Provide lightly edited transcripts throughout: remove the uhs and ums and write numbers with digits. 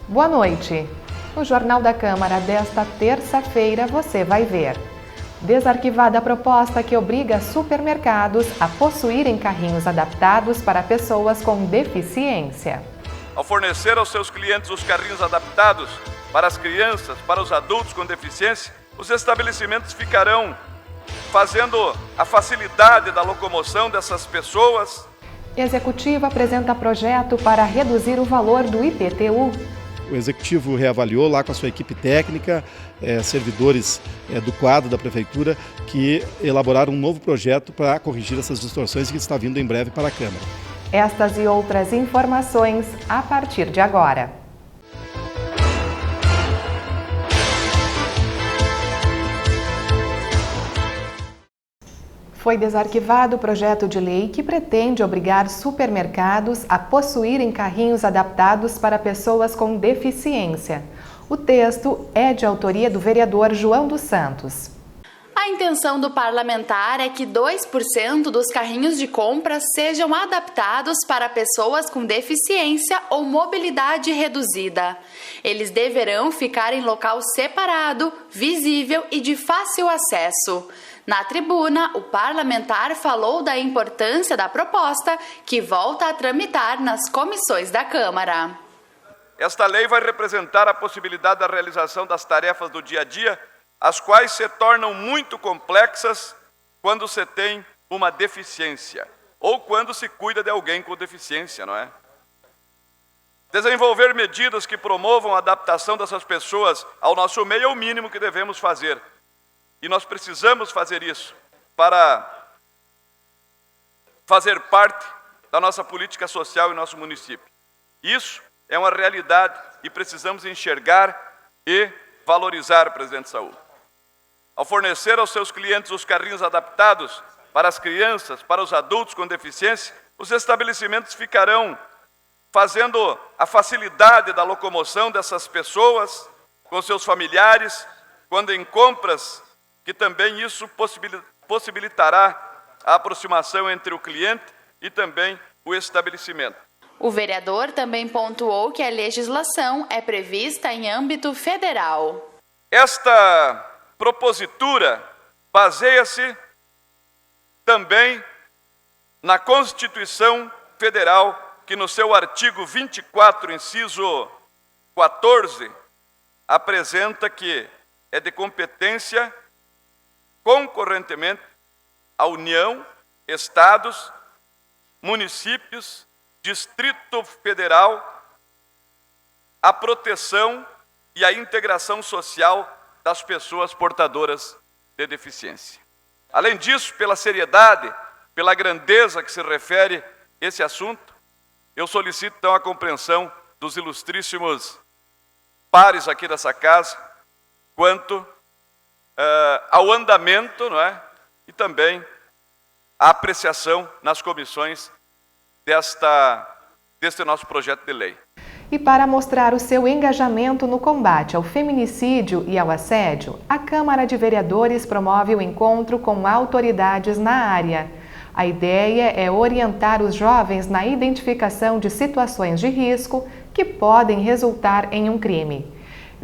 Boa noite. No Jornal da Câmara desta terça-feira você vai ver: desarquivada a proposta que obriga supermercados a possuírem carrinhos adaptados para pessoas com deficiência. Ao fornecer aos seus clientes os carrinhos adaptados para as crianças, para os adultos com deficiência, os estabelecimentos ficarão fazendo a facilidade da locomoção dessas pessoas. Executivo apresenta projeto para reduzir o valor do IPTU. O Executivo reavaliou lá com a sua equipe técnica, servidores do quadro da Prefeitura, que elaboraram um novo projeto para corrigir essas distorções que está vindo em breve para a Câmara. Estas e outras informações a partir de agora. Foi desarquivado o projeto de lei que pretende obrigar supermercados a possuírem carrinhos adaptados para pessoas com deficiência. O texto é de autoria do vereador João dos Santos. A intenção do parlamentar é que 2% dos carrinhos de compra sejam adaptados para pessoas com deficiência ou mobilidade reduzida. Eles deverão ficar em local separado, visível e de fácil acesso. Na tribuna, o parlamentar falou da importância da proposta, que volta a tramitar nas comissões da Câmara. Esta lei vai representar a possibilidade da realização das tarefas do dia a dia, as quais se tornam muito complexas quando se tem uma deficiência, ou quando se cuida de alguém com deficiência, não é? Desenvolver medidas que promovam a adaptação dessas pessoas ao nosso meio é o mínimo que devemos fazer. E nós precisamos fazer isso para fazer parte da nossa política social em nosso município. Isso é uma realidade e precisamos enxergar e valorizar, presidente Saúl. Ao fornecer aos seus clientes os carrinhos adaptados para as crianças, para os adultos com deficiência, os estabelecimentos ficarão fazendo a facilidade da locomoção dessas pessoas com seus familiares, quando em compras, que também isso possibilitará a aproximação entre o cliente e também o estabelecimento. O vereador também pontuou que a legislação é prevista em âmbito federal. Esta propositura baseia-se também na Constituição Federal, que no seu artigo 24, inciso 14, apresenta que é de competência concorrentemente a União, Estados, municípios, Distrito Federal, a proteção e a integração social das pessoas portadoras de deficiência. Além disso, pela seriedade, pela grandeza que se refere esse assunto, eu solicito então a compreensão dos ilustríssimos pares aqui dessa casa, quanto ao andamento, não é? E também a apreciação nas comissões deste nosso projeto de lei. E para mostrar o seu engajamento no combate ao feminicídio e ao assédio, a Câmara de Vereadores promove o encontro com autoridades na área. A ideia é orientar os jovens na identificação de situações de risco que podem resultar em um crime.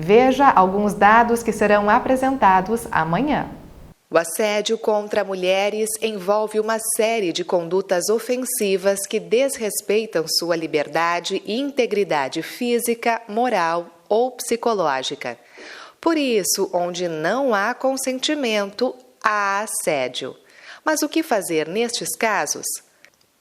Veja alguns dados que serão apresentados amanhã. O assédio contra mulheres envolve uma série de condutas ofensivas que desrespeitam sua liberdade e integridade física, moral ou psicológica. Por isso, onde não há consentimento, há assédio. Mas o que fazer nestes casos?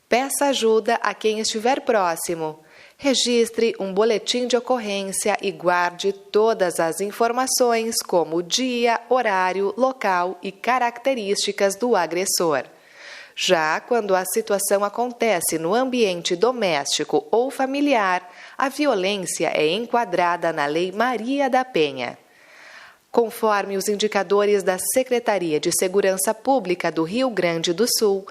Peça ajuda a quem estiver próximo. Registre um boletim de ocorrência e guarde todas as informações, como o dia, horário, local e características do agressor. Já quando a situação acontece no ambiente doméstico ou familiar, a violência é enquadrada na Lei Maria da Penha. Conforme os indicadores da Secretaria de Segurança Pública do Rio Grande do Sul,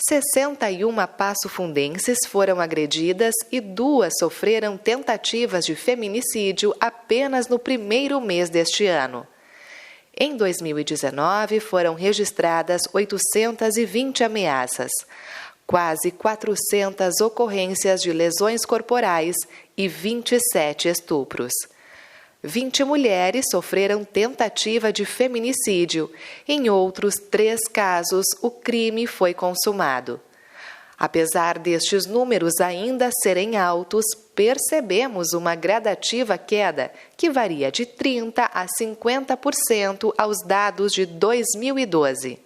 61 passo-fundenses foram agredidas e 2 sofreram tentativas de feminicídio apenas no primeiro mês deste ano. Em 2019, foram registradas 820 ameaças, quase 400 ocorrências de lesões corporais e 27 estupros. 20 mulheres sofreram tentativa de feminicídio. Em outros 3 casos, o crime foi consumado. Apesar destes números ainda serem altos, percebemos uma gradativa queda que varia de 30% a 50% aos dados de 2012.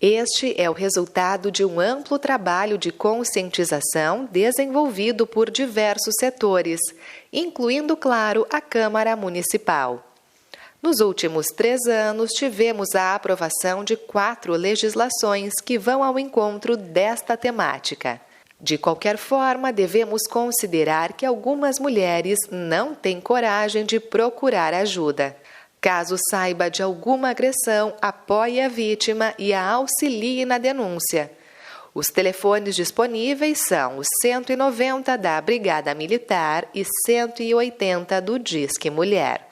Este é o resultado de um amplo trabalho de conscientização desenvolvido por diversos setores, incluindo, claro, a Câmara Municipal. Nos últimos 3 anos, tivemos a aprovação de 4 legislações que vão ao encontro desta temática. De qualquer forma, devemos considerar que algumas mulheres não têm coragem de procurar ajuda. Caso saiba de alguma agressão, apoie a vítima e a auxilie na denúncia. Os telefones disponíveis são o 190 da Brigada Militar e 180 do Disque Mulher.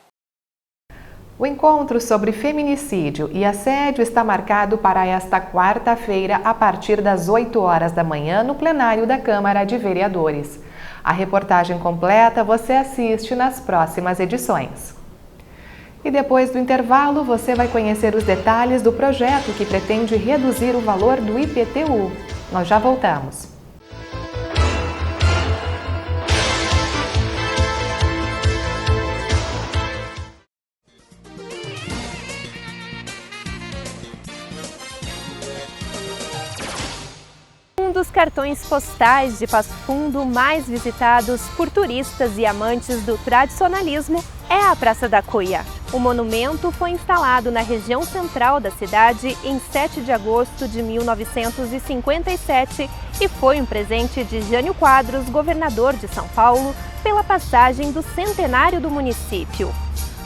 O encontro sobre feminicídio e assédio está marcado para esta quarta-feira, a partir das 8 horas da manhã, no plenário da Câmara de Vereadores. A reportagem completa você assiste nas próximas edições. E depois do intervalo, você vai conhecer os detalhes do projeto que pretende reduzir o valor do IPTU. Nós já voltamos. Um dos cartões postais de Passo Fundo mais visitados por turistas e amantes do tradicionalismo é a Praça da Cuia. O monumento foi instalado na região central da cidade em 7 de agosto de 1957 e foi um presente de Jânio Quadros, governador de São Paulo, pela passagem do centenário do município.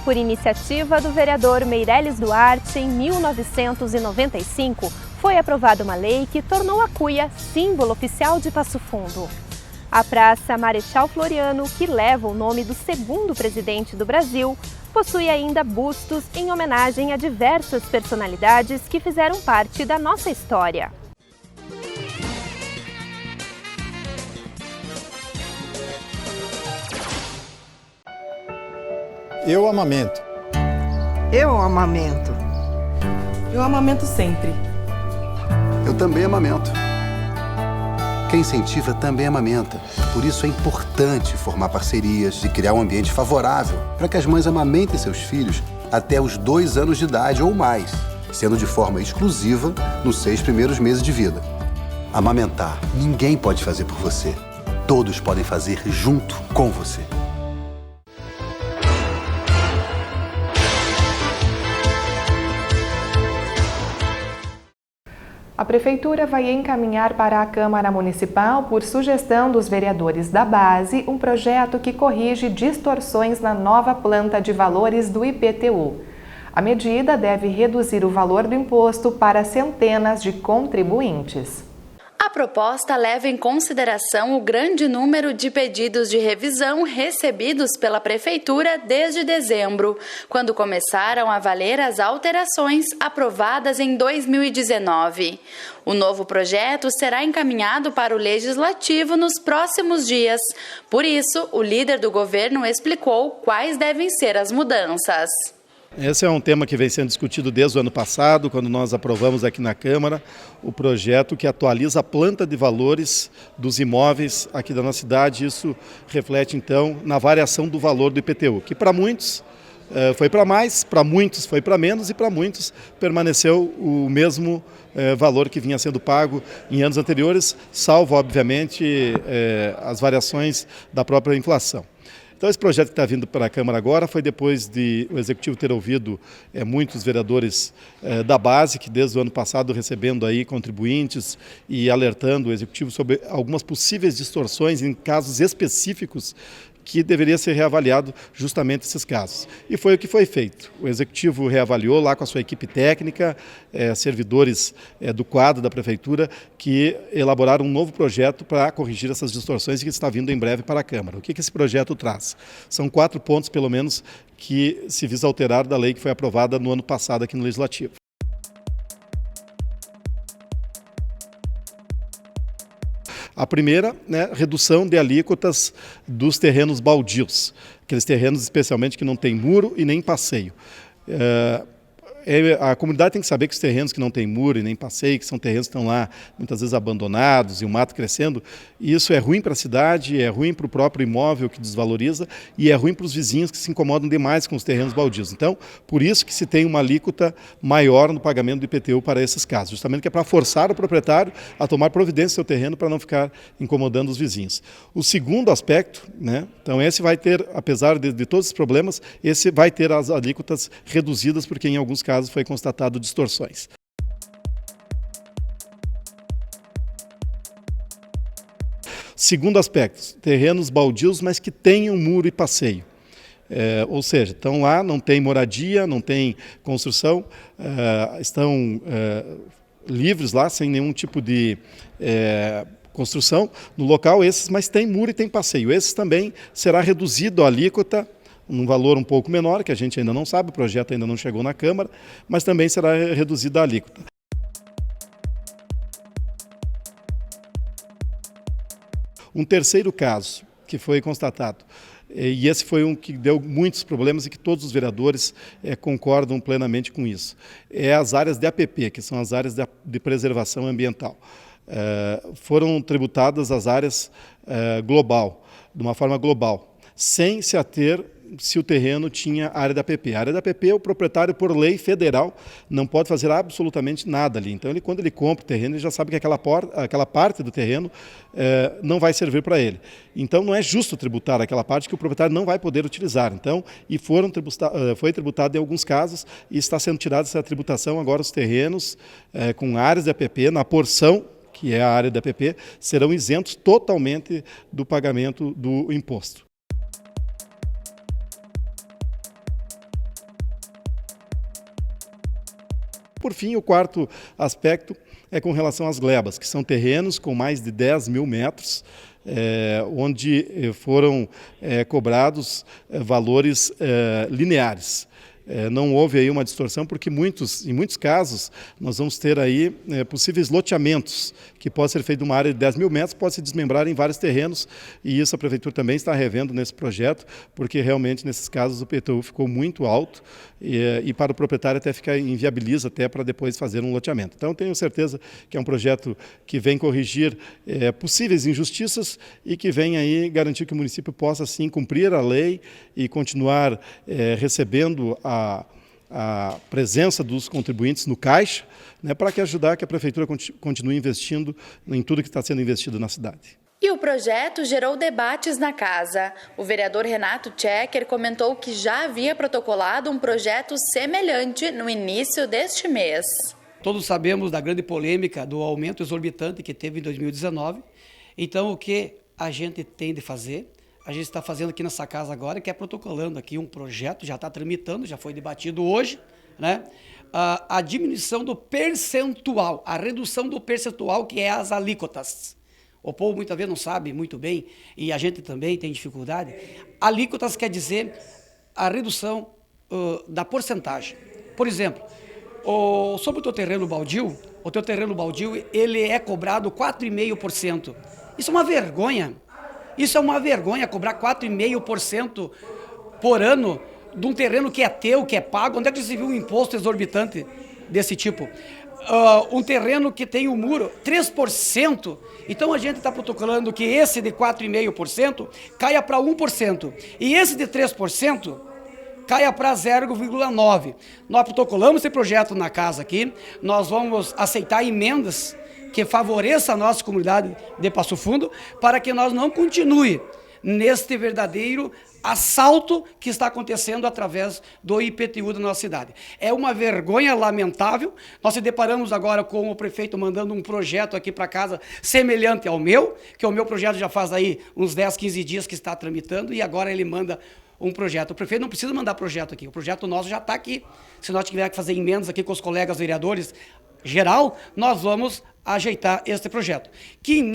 Por iniciativa do vereador Meireles Duarte, em 1995, foi aprovada uma lei que tornou a cuia símbolo oficial de Passo Fundo. A Praça Marechal Floriano, que leva o nome do segundo presidente do Brasil, possui ainda bustos em homenagem a diversas personalidades que fizeram parte da nossa história. Eu amamento. Eu amamento. Eu amamento sempre. Eu também amamento. Quem incentiva também amamenta. Por isso é importante formar parcerias e criar um ambiente favorável para que as mães amamentem seus filhos até os 2 anos de idade ou mais, sendo de forma exclusiva nos 6 primeiros meses de vida. Amamentar, ninguém pode fazer por você. Todos podem fazer junto com você. A Prefeitura vai encaminhar para a Câmara Municipal, por sugestão dos vereadores da base, um projeto que corrige distorções na nova planta de valores do IPTU. A medida deve reduzir o valor do imposto para centenas de contribuintes. A proposta leva em consideração o grande número de pedidos de revisão recebidos pela Prefeitura desde dezembro, quando começaram a valer as alterações aprovadas em 2019. O novo projeto será encaminhado para o Legislativo nos próximos dias. Por isso, o líder do governo explicou quais devem ser as mudanças. Esse é um tema que vem sendo discutido desde o ano passado, quando nós aprovamos aqui na Câmara o projeto que atualiza a planta de valores dos imóveis aqui da nossa cidade. Isso reflete, então, na variação do valor do IPTU, que para muitos foi para mais, para muitos foi para menos e para muitos permaneceu o mesmo valor que vinha sendo pago em anos anteriores, salvo, obviamente, as variações da própria inflação. Então, esse projeto que está vindo para a Câmara agora foi depois de o Executivo ter ouvido muitos vereadores da base, que desde o ano passado recebendo aí contribuintes e alertando o Executivo sobre algumas possíveis distorções em casos específicos que deveria ser reavaliado justamente esses casos. E foi o que foi feito. O Executivo reavaliou lá com a sua equipe técnica, servidores do quadro da Prefeitura, que elaboraram um novo projeto para corrigir essas distorções que está vindo em breve para a Câmara. O que esse projeto traz? São 4 pontos, pelo menos, que se visa alterar da lei que foi aprovada no ano passado aqui no Legislativo. A primeira, né, redução de alíquotas dos terrenos baldios, aqueles terrenos especialmente que não tem muro e nem passeio. A comunidade tem que saber que os terrenos que não tem muro e nem passeio, que são terrenos que estão lá muitas vezes abandonados e o mato crescendo, isso é ruim para a cidade, é ruim para o próprio imóvel que desvaloriza e é ruim para os vizinhos que se incomodam demais com os terrenos baldios. Então, por isso que se tem uma alíquota maior no pagamento do IPTU para esses casos, justamente que é para forçar o proprietário a tomar providência do seu terreno para não ficar incomodando os vizinhos. O segundo aspecto, né, então esse vai ter, apesar de todos os problemas, esse vai ter as alíquotas reduzidas, porque em alguns casos foi constatado distorções. Segundo aspecto, terrenos baldios, mas que tenham muro e passeio. Ou seja, estão lá, não tem moradia, não tem construção, estão livres lá, sem nenhum tipo de construção no local, esses, mas tem muro e tem passeio. Esses também será reduzido a alíquota, num valor um pouco menor, que a gente ainda não sabe, o projeto ainda não chegou na Câmara, mas também será reduzida a alíquota. Um terceiro caso que foi constatado, e esse foi um que deu muitos problemas e que todos os vereadores concordam plenamente com isso, é as áreas de APP, que são as áreas de preservação ambiental. Foram tributadas as áreas global, de uma forma global, sem se ater se o terreno tinha área da APP. A área da APP, o proprietário, por lei federal, não pode fazer absolutamente nada ali. Então, quando ele compra o terreno, ele já sabe que aquela parte do terreno não vai servir para ele. Então, não é justo tributar aquela parte que o proprietário não vai poder utilizar. Então, foi tributado em alguns casos e está sendo tirada essa tributação agora os terrenos com áreas de APP na porção que é a área da APP, serão isentos totalmente do pagamento do imposto. Por fim, o quarto aspecto é com relação às glebas, que são terrenos com mais de 10 mil metros, onde foram cobrados valores lineares. Não houve aí uma distorção, porque em muitos casos nós vamos ter aí possíveis loteamentos, que pode ser feito numa área de 10 mil metros, pode se desmembrar em vários terrenos, e isso a Prefeitura também está revendo nesse projeto, porque realmente nesses casos o IPTU ficou muito alto e para o proprietário até inviabiliza até para depois fazer um loteamento. Então tenho certeza que é um projeto que vem corrigir possíveis injustiças e que vem aí garantir que o município possa sim cumprir a lei e continuar recebendo a presença dos contribuintes no caixa, né, para ajudar que a Prefeitura continue investindo em tudo que está sendo investido na cidade. E o projeto gerou debates na casa. O vereador Renato Tchecker comentou que já havia protocolado um projeto semelhante no início deste mês. Todos sabemos da grande polêmica do aumento exorbitante que teve em 2019. Então, o que a gente tem de fazer? A gente está fazendo aqui nessa casa agora, que é protocolando aqui um projeto, já está tramitando, já foi debatido hoje, né? A diminuição do percentual, a redução do percentual, que é as alíquotas. O povo muitas vezes não sabe muito bem, e a gente também tem dificuldade. Alíquotas quer dizer a redução da porcentagem. Por exemplo, sobre o teu terreno baldio, ele é cobrado 4,5%. Isso é uma vergonha. Isso é uma vergonha, cobrar 4,5% por ano de um terreno que é teu, que é pago. Onde é que você viu um imposto exorbitante desse tipo? Um terreno que tem um muro, 3%. Então a gente está protocolando que esse de 4,5% caia para 1%. E esse de 3% caia para 0,9%. Nós protocolamos esse projeto na casa aqui, nós vamos aceitar emendas que favoreça a nossa comunidade de Passo Fundo, para que nós não continue neste verdadeiro assalto que está acontecendo através do IPTU da nossa cidade. É uma vergonha lamentável. Nós se deparamos agora com o prefeito mandando um projeto aqui para casa semelhante ao meu, que o meu projeto já faz aí uns 10, 15 dias que está tramitando, e agora ele manda um projeto. O prefeito não precisa mandar projeto aqui, o projeto nosso já está aqui. Se nós tivermos que fazer emendas aqui com os colegas vereadores geral, nós vamos ajeitar este projeto. Quem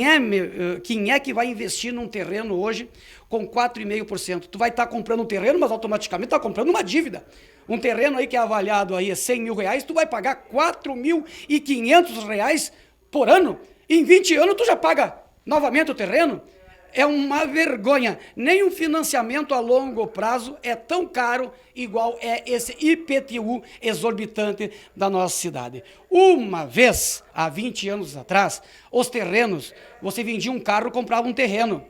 é que vai investir num terreno hoje com 4,5%? Tu vai estar comprando um terreno, mas automaticamente está comprando uma dívida. Um terreno aí que é avaliado aí a R$100 mil, tu vai pagar R$4.500 por ano. Em 20 anos tu já paga novamente o terreno, é uma vergonha. Nem um financiamento a longo prazo é tão caro igual é esse IPTU exorbitante da nossa cidade. Uma vez, há 20 anos atrás, os terrenos, você vendia um carro e comprava um terreno.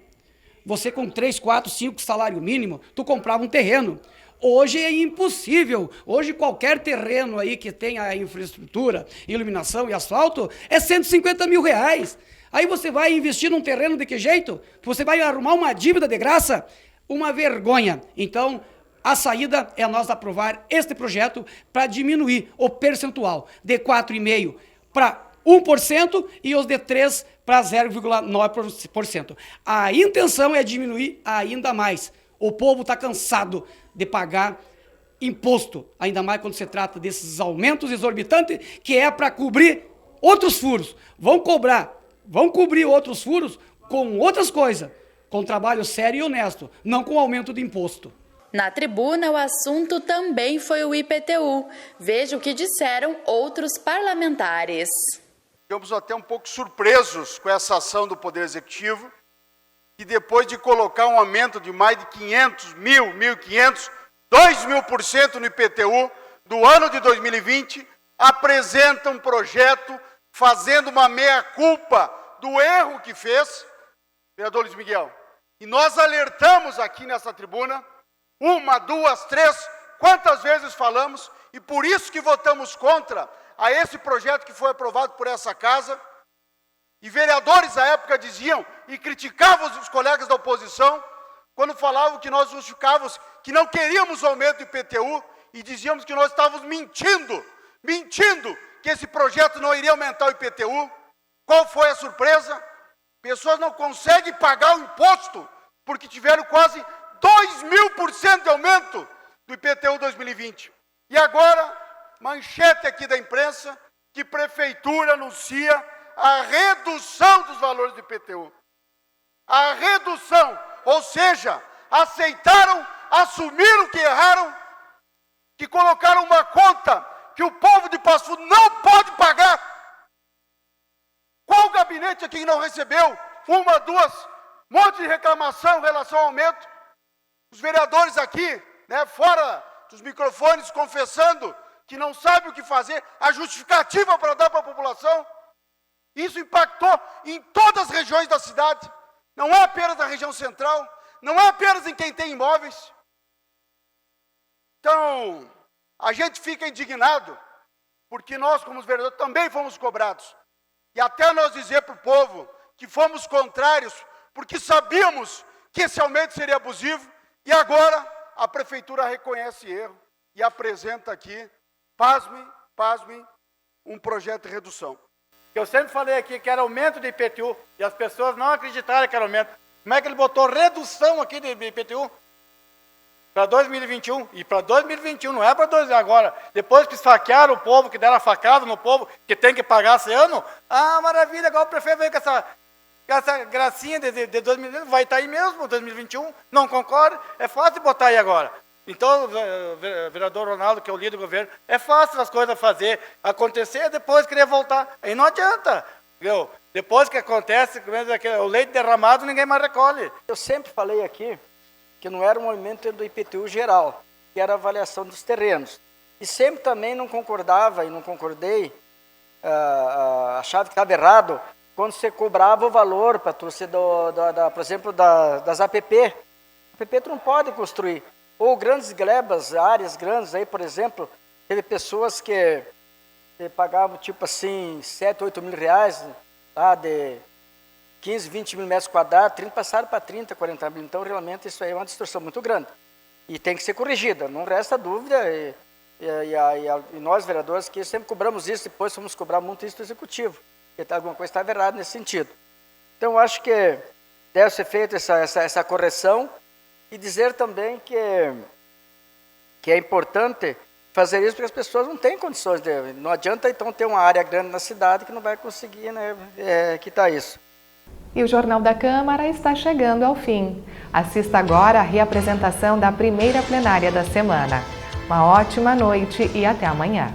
Você com 3, 4, 5 salário mínimo, tu comprava um terreno. Hoje é impossível. Hoje qualquer terreno aí que tenha infraestrutura, iluminação e asfalto é 150 mil reais. Aí você vai investir num terreno de que jeito? Você vai arrumar uma dívida de graça? Uma vergonha. Então, a saída é nós aprovar este projeto para diminuir o percentual de 4,5% para 1% e os de 3% para 0,9%. A intenção é diminuir ainda mais. O povo está cansado de pagar imposto, ainda mais quando se trata desses aumentos exorbitantes, que é para cobrir outros furos. Vão cobrir outros furos com outras coisas, com trabalho sério e honesto, não com aumento de imposto. Na tribuna, o assunto também foi o IPTU. Veja o que disseram outros parlamentares. Ficamos até um pouco surpresos com essa ação do Poder Executivo, que depois de colocar um aumento de mais de 500, 1.500, 2.000% no IPTU do ano de 2020, apresenta um projeto fazendo uma meia-culpa do erro que fez, vereador Luiz Miguel. E nós alertamos aqui nessa tribuna, 1, 2, 3, quantas vezes falamos, e por isso que votamos contra a esse projeto que foi aprovado por essa casa. E vereadores à época diziam e criticavam os colegas da oposição quando falavam que nós justificávamos que não queríamos o aumento do IPTU e dizíamos que nós estávamos mentindo que esse projeto não iria aumentar o IPTU. Qual foi a surpresa? Pessoas não conseguem pagar o imposto porque tiveram quase 2.000% de aumento do IPTU 2020. E agora, manchete aqui da imprensa, que prefeitura anuncia a redução dos valores do IPTU. A redução, ou seja, assumiram que erraram, que colocaram uma conta que o povo de Passo Fundo não pode pagar. Qual gabinete aqui não recebeu 1, 2, monte de reclamação em relação ao aumento? Os vereadores aqui, fora dos microfones, confessando que não sabem o que fazer, a justificativa para dar para a população. Isso impactou em todas as regiões da cidade. Não é apenas na região central, não é apenas em quem tem imóveis. Então, a gente fica indignado, porque nós, como vereadores, também fomos cobrados. E até nós dizer para o povo que fomos contrários, porque sabíamos que esse aumento seria abusivo, e agora a prefeitura reconhece erro e apresenta aqui, pasmem, um projeto de redução. Eu sempre falei aqui que era aumento de IPTU, e as pessoas não acreditaram que era aumento. Como é que ele botou redução aqui de IPTU? Para 2021, e para 2021, não é para 2021 agora. Depois que esfaquearam o povo, que deram a facada no povo, que tem que pagar esse ano, maravilha, agora o prefeito veio com essa gracinha de 2020, vai estar aí mesmo, 2021, não concorda, é fácil botar aí agora. Então, vereador Ronaldo, que é o líder do governo, é fácil as coisas fazer, acontecer, depois querer voltar. Aí não adianta, viu? Depois que acontece, o leite derramado, ninguém mais recolhe. Eu sempre falei aqui que não era um movimento do IPTU geral, que era a avaliação dos terrenos. E sempre também não concordava e não concordei, achava que estava errado, quando você cobrava o valor para tu ser, por exemplo, das APP. APP tu não pode construir. Ou grandes glebas, áreas grandes, aí, por exemplo, teve pessoas que pagavam tipo assim, 7, 8 mil reais, de 15, 20 mil metros quadrados, 30 passaram para 30, 40 mil. Então, realmente, isso aí é uma distorção muito grande. E tem que ser corrigida, não resta dúvida. E nós, vereadores, que sempre cobramos isso, depois fomos cobrar muito isso do Executivo, porque alguma coisa estava errada nesse sentido. Então, eu acho que deve ser feita essa correção e dizer também que é importante fazer isso porque as pessoas não têm condições de... Não adianta, então, ter uma área grande na cidade que não vai conseguir quitar isso. E o Jornal da Câmara está chegando ao fim. Assista agora a reapresentação da primeira plenária da semana. Uma ótima noite e até amanhã.